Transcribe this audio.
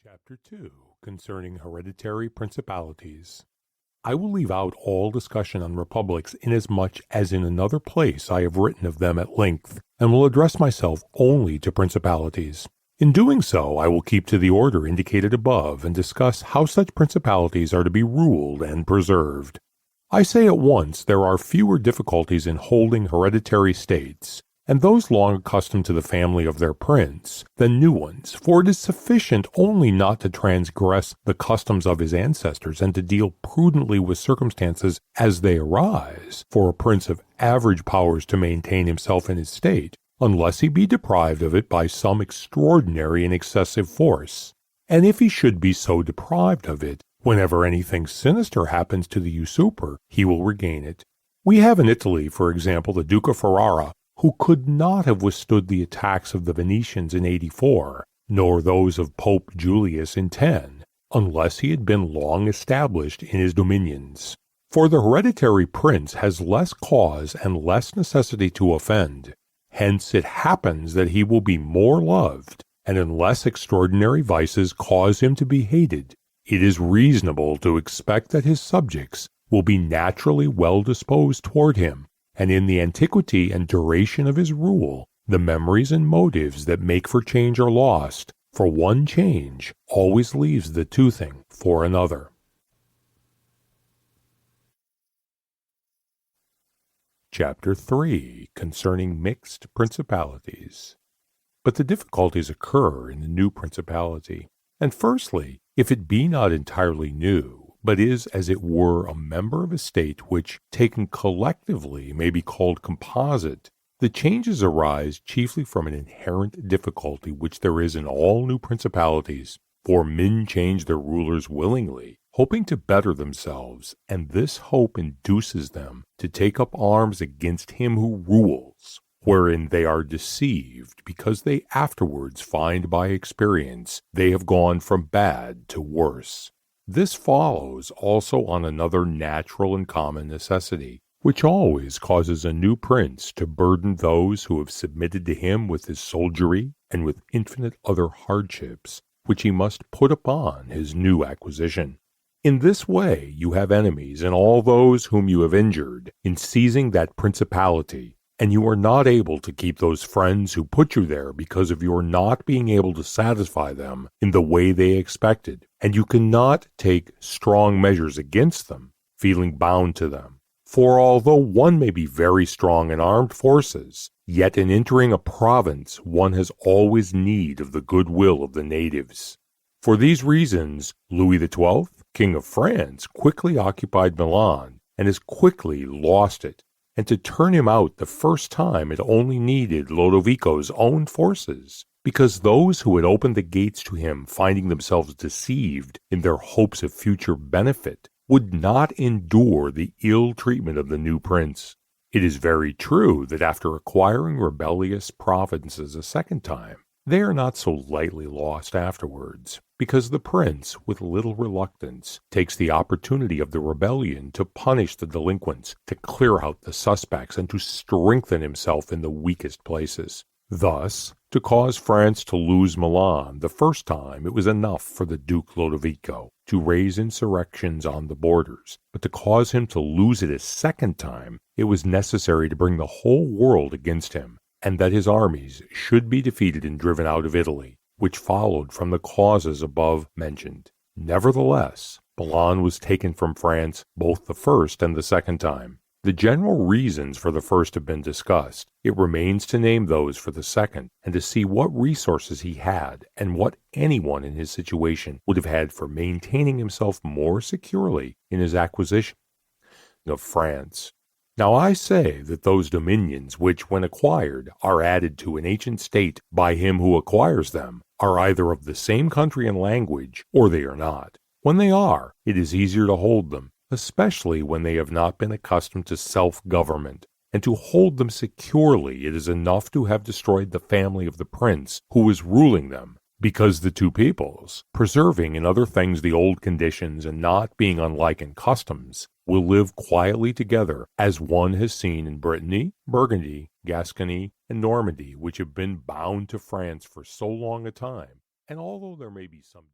Chapter 2, concerning hereditary principalities. I will leave out all discussion on republics, inasmuch as in another place I have written of them at length, and will address myself only to principalities. In doing so, I will keep to the order indicated above, and discuss how such principalities are to be ruled and preserved. I say at once there are fewer difficulties in holding hereditary states, and those long accustomed to the family of their prince, than new ones, for it is sufficient only not to transgress the customs of his ancestors, and to deal prudently with circumstances as they arise, for a prince of average powers to maintain himself in his state, unless he be deprived of it by some extraordinary and excessive force. And if he should be so deprived of it, whenever anything sinister happens to the usurper, he will regain it. We have in Italy, for example, the Duke of Ferrara, who could not have withstood the attacks of the Venetians in 84, nor those of Pope Julius in 10, unless he had been long established in his dominions. For the hereditary prince has less cause and less necessity to offend. Hence it happens that he will be more loved, and unless extraordinary vices cause him to be hated, it is reasonable to expect that his subjects will be naturally well disposed toward him, and in the antiquity and duration of his rule, the memories and motives that make for change are lost, for one change always leaves the toothing for another. Chapter 3, concerning mixed principalities. But the difficulties occur in the new principality, and firstly, if it be not entirely new, but is as it were a member of a state which, taken collectively, may be called composite, the changes arise chiefly from an inherent difficulty which there is in all new principalities, for men change their rulers willingly, hoping to better themselves, and this hope induces them to take up arms against him who rules, wherein they are deceived, because they afterwards find by experience they have gone from bad to worse. This follows also on another natural and common necessity, which always causes a new prince to burden those who have submitted to him with his soldiery and with infinite other hardships, which he must put upon his new acquisition. In this way you have enemies in all those whom you have injured in seizing that principality, and you are not able to keep those friends who put you there because of your not being able to satisfy them in the way they expected, and you cannot take strong measures against them, feeling bound to them. For although one may be very strong in armed forces, yet in entering a province one has always need of the goodwill of the natives. For these reasons, Louis XII, King of France, quickly occupied Milan, and as quickly lost it. And to turn him out the first time it only needed Lodovico's own forces, because those who had opened the gates to him, finding themselves deceived in their hopes of future benefit, would not endure the ill treatment of the new prince. It is very true that after acquiring rebellious provinces a second time, they are not so lightly lost afterwards, because the prince, with little reluctance, takes the opportunity of the rebellion to punish the delinquents, to clear out the suspects, and to strengthen himself in the weakest places. Thus, to cause France to lose Milan the first time, it was enough for the Duke Lodovico to raise insurrections on the borders, but to cause him to lose it a second time, it was necessary to bring the whole world against him, and that his armies should be defeated and driven out of Italy, which followed from the causes above mentioned. Nevertheless, Milan was taken from France both the first and the second time. The general reasons for the first have been discussed. It remains to name those for the second, and to see what resources he had, and what anyone in his situation would have had for maintaining himself more securely in his acquisition of France. Now I say that those dominions which, when acquired, are added to an ancient state by him who acquires them, are either of the same country and language, or they are not. When they are, it is easier to hold them, especially when they have not been accustomed to self-government. And to hold them securely, it is enough to have destroyed the family of the prince who was ruling them, because the two peoples, preserving in other things the old conditions and not being unlike in customs, will live quietly together, as one has seen in Brittany, Burgundy, Gascony, and Normandy, which have been bound to France for so long a time. And although there may be some